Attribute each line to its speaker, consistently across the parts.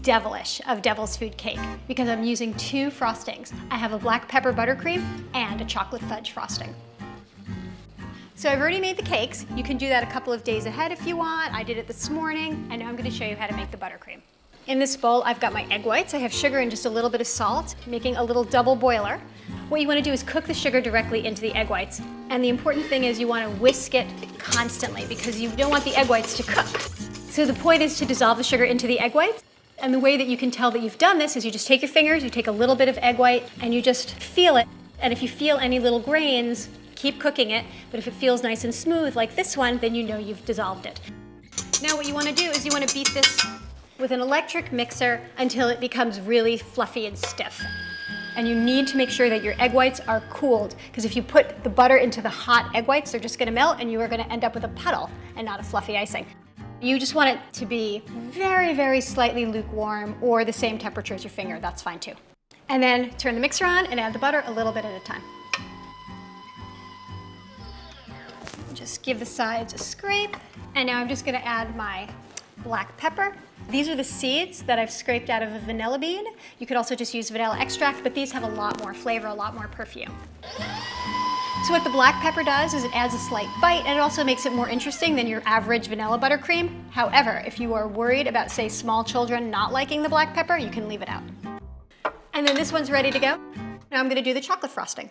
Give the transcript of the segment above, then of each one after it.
Speaker 1: devilish of Devil's Food cake because I'm using two frostings. I have a black pepper buttercream and a chocolate fudge frosting. So I've already made the cakes. You can do that a couple of days ahead if you want. I did it this morning, and now I'm gonna show you how to make the buttercream. In this bowl, I've got my egg whites. I have sugar and just a little bit of salt, making a little double boiler. What you wanna do is cook the sugar directly into the egg whites. And the important thing is you wanna whisk it constantly because you don't want the egg whites to cook. So the point is to dissolve the sugar into the egg whites. And the way that you can tell that you've done this is you just take your fingers, you take a little bit of egg white, and you just feel it. And if you feel any little grains, keep cooking it. But if it feels nice and smooth like this one, then you know you've dissolved it. Now what you wanna do is you wanna beat this with an electric mixer until it becomes really fluffy and stiff. And you need to make sure that your egg whites are cooled, because if you put the butter into the hot egg whites, they're just gonna melt and you are gonna end up with a puddle and not a fluffy icing. You just want it to be very, very slightly lukewarm or the same temperature as your finger, that's fine too. And then turn the mixer on and add the butter a little bit at a time. Just give the sides a scrape. And now I'm just gonna add my black pepper. These are the seeds that I've scraped out of a vanilla bean. You could also just use vanilla extract, but these have a lot more flavor, a lot more perfume. So what the black pepper does is it adds a slight bite, and it also makes it more interesting than your average vanilla buttercream. However, if you are worried about, say, small children not liking the black pepper, you can leave it out. And then this one's ready to go. Now I'm gonna do the chocolate frosting.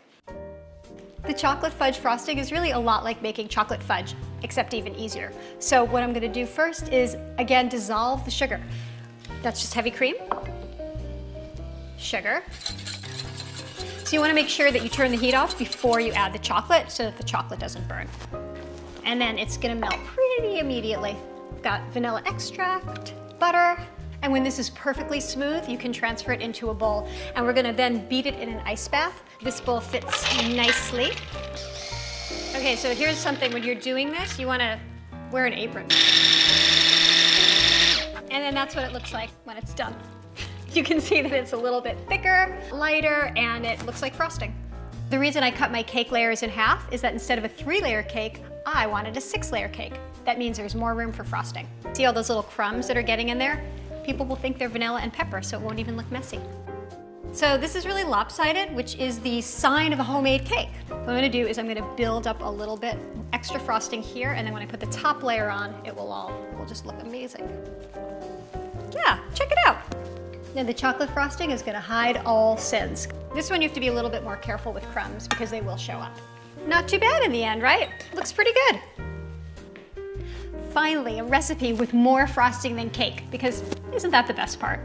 Speaker 1: The chocolate fudge frosting is really a lot like making chocolate fudge, except even easier. So what I'm gonna do first is, again, dissolve the sugar. That's just heavy cream, sugar. So you wanna make sure that you turn the heat off before you add the chocolate so that the chocolate doesn't burn. And then it's gonna melt pretty immediately. Got vanilla extract, butter, and when this is perfectly smooth, you can transfer it into a bowl. And we're gonna then beat it in an ice bath. This bowl fits nicely. Okay, so here's something, when you're doing this, you wanna wear an apron. And then that's what it looks like when it's done. You can see that it's a little bit thicker, lighter, and it looks like frosting. The reason I cut my cake layers in half is that instead of a 3-layer cake, I wanted a 6-layer cake. That means there's more room for frosting. See all those little crumbs that are getting in there? People will think they're vanilla and pepper, so it won't even look messy. So this is really lopsided, which is the sign of a homemade cake. What I'm gonna do is I'm gonna build up a little bit extra frosting here, and then when I put the top layer on, it will just look amazing. Yeah, check it out. Now the chocolate frosting is gonna hide all sins. This one you have to be a little bit more careful with crumbs because they will show up. Not too bad in the end, right? Looks pretty good. Finally, a recipe with more frosting than cake, because isn't that the best part?